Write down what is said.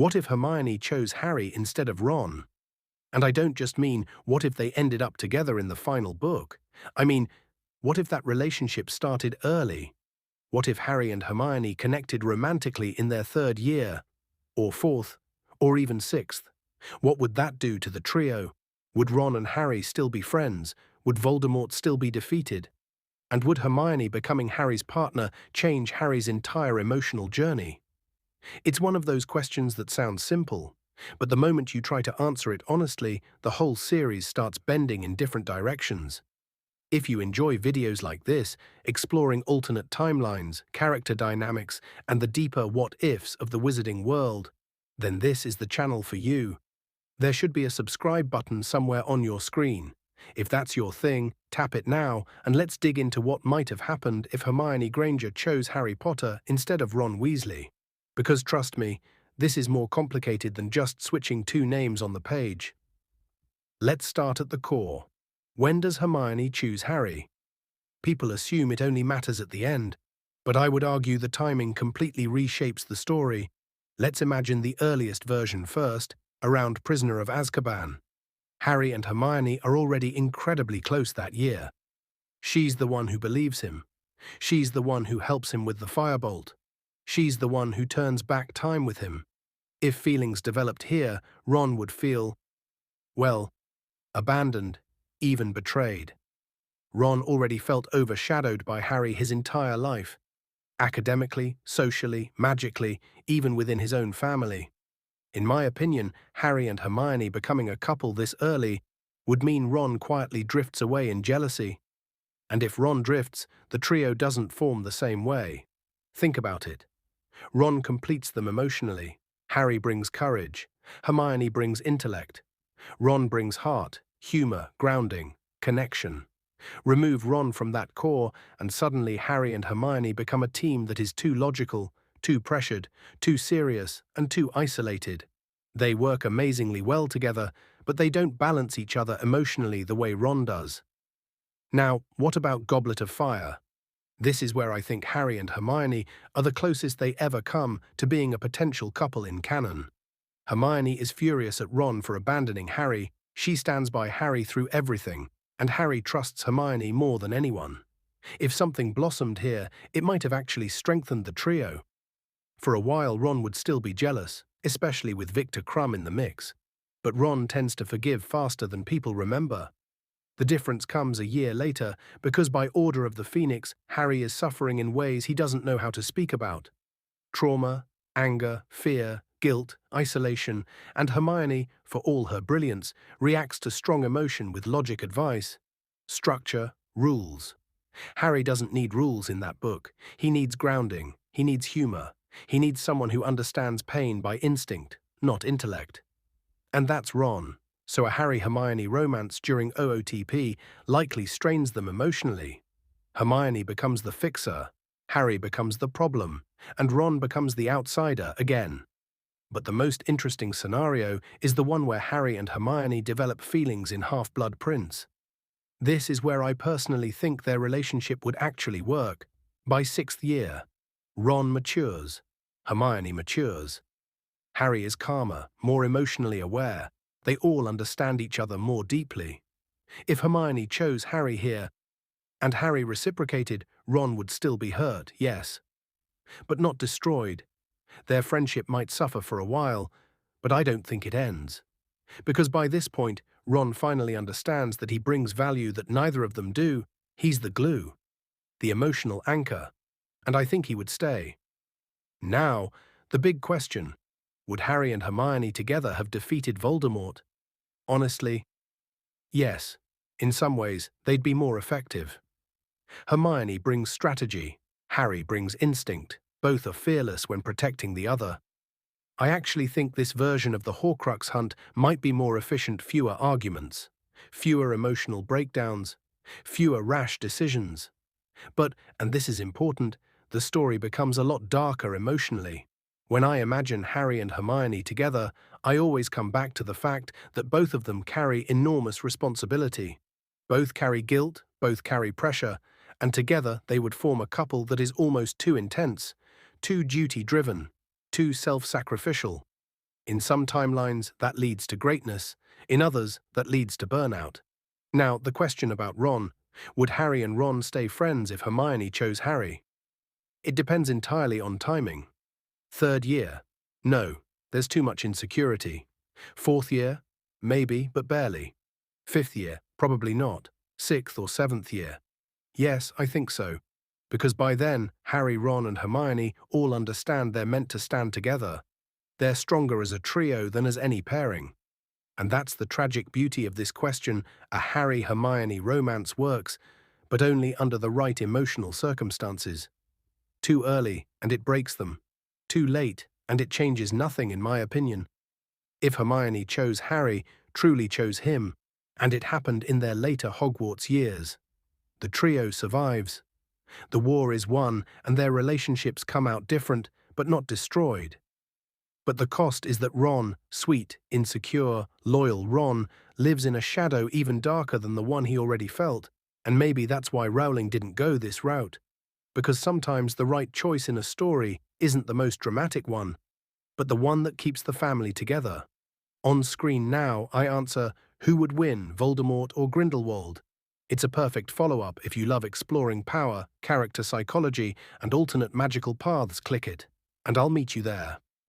What if Hermione chose Harry instead of Ron? And I don't just mean, what if they ended up together in the final book? I mean, what if that relationship started early? What if Harry and Hermione connected romantically in their third year, or fourth, or even sixth? What would that do to the trio? Would Ron and Harry still be friends? Would Voldemort still be defeated? And would Hermione becoming Harry's partner change Harry's entire emotional journey? It's one of those questions that sounds simple, but the moment you try to answer it honestly, the whole series starts bending in different directions. If you enjoy videos like this, exploring alternate timelines, character dynamics, and the deeper what-ifs of the wizarding world, then this is the channel for you. There should be a subscribe button somewhere on your screen. If that's your thing, tap it now, and let's dig into what might have happened if Hermione Granger chose Harry Potter instead of Ron Weasley. Because trust me, this is more complicated than just switching two names on the page. Let's start at the core. When does Hermione choose Harry? People assume it only matters at the end, but I would argue the timing completely reshapes the story. Let's imagine the earliest version first, around Prisoner of Azkaban. Harry and Hermione are already incredibly close that year. She's the one who believes him. She's the one who helps him with the firebolt. She's the one who turns back time with him. If feelings developed here, Ron would feel, well, abandoned, even betrayed. Ron already felt overshadowed by Harry his entire life, academically, socially, magically, even within his own family. In my opinion, Harry and Hermione becoming a couple this early would mean Ron quietly drifts away in jealousy. And if Ron drifts, the trio doesn't form the same way. Think about it. Ron completes them emotionally. Harry brings courage. Hermione brings intellect. Ron brings heart, humor, grounding, connection. Remove Ron from that core, and suddenly Harry and Hermione become a team that is too logical, too pressured, too serious, and too isolated. They work amazingly well together, but they don't balance each other emotionally the way Ron does. Now, what about Goblet of Fire? This is where I think Harry and Hermione are the closest they ever come to being a potential couple in canon. Hermione is furious at Ron for abandoning Harry. She stands by Harry through everything, and Harry trusts Hermione more than anyone. If something blossomed here, it might have actually strengthened the trio. For a while, Ron would still be jealous, especially with Victor Crumb in the mix. But Ron tends to forgive faster than people remember. The difference comes a year later, because by order of the Phoenix, Harry is suffering in ways he doesn't know how to speak about. Trauma, anger, fear, guilt, isolation, and Hermione, for all her brilliance, reacts to strong emotion with logic advice. Structure, rules. Harry doesn't need rules in that book. He needs grounding. He needs humor. He needs someone who understands pain by instinct, not intellect. And that's Ron. So a Harry-Hermione romance during OOTP likely strains them emotionally. Hermione becomes the fixer, Harry becomes the problem, and Ron becomes the outsider again. But the most interesting scenario is the one where Harry and Hermione develop feelings in Half-Blood Prince. This is where I personally think their relationship would actually work. By 6th year, Ron matures, Hermione matures. Harry is calmer, more emotionally aware. They all understand each other more deeply. If Hermione chose Harry here, and Harry reciprocated, Ron would still be hurt, yes. But not destroyed. Their friendship might suffer for a while, but I don't think it ends. Because by this point, Ron finally understands that he brings value that neither of them do. He's the glue, the emotional anchor, and I think he would stay. Now, the big question. Would Harry and Hermione together have defeated Voldemort? Honestly, yes. In some ways, they'd be more effective. Hermione brings strategy. Harry brings instinct. Both are fearless when protecting the other. I actually think this version of the Horcrux hunt might be more efficient, fewer arguments, fewer emotional breakdowns, fewer rash decisions. But, and this is important, the story becomes a lot darker emotionally. When I imagine Harry and Hermione together, I always come back to the fact that both of them carry enormous responsibility. Both carry guilt, both carry pressure, and together they would form a couple that is almost too intense, too duty-driven, too self-sacrificial. In some timelines, that leads to greatness. In others, that leads to burnout. Now, the question about Ron. Would Harry and Ron stay friends if Hermione chose Harry? It depends entirely on timing. Third year? No, there's too much insecurity. Fourth year? Maybe, but barely. Fifth year? Probably not. Sixth or seventh year? Yes, I think so. Because by then, Harry, Ron and Hermione all understand they're meant to stand together. They're stronger as a trio than as any pairing. And that's the tragic beauty of this question. A Harry-Hermione romance works, but only under the right emotional circumstances. Too early, and it breaks them. Too late, and it changes nothing, in my opinion. If Hermione chose Harry, truly chose him, and it happened in their later Hogwarts years, the trio survives. The war is won, and their relationships come out different, but not destroyed. But the cost is that Ron, sweet, insecure, loyal Ron, lives in a shadow even darker than the one he already felt, and maybe that's why Rowling didn't go this route. Because sometimes the right choice in a story isn't the most dramatic one, but the one that keeps the family together. On screen now, I answer, who would win, Voldemort or Grindelwald? It's a perfect follow-up if you love exploring power, character psychology, and alternate magical paths. Click it, and I'll meet you there.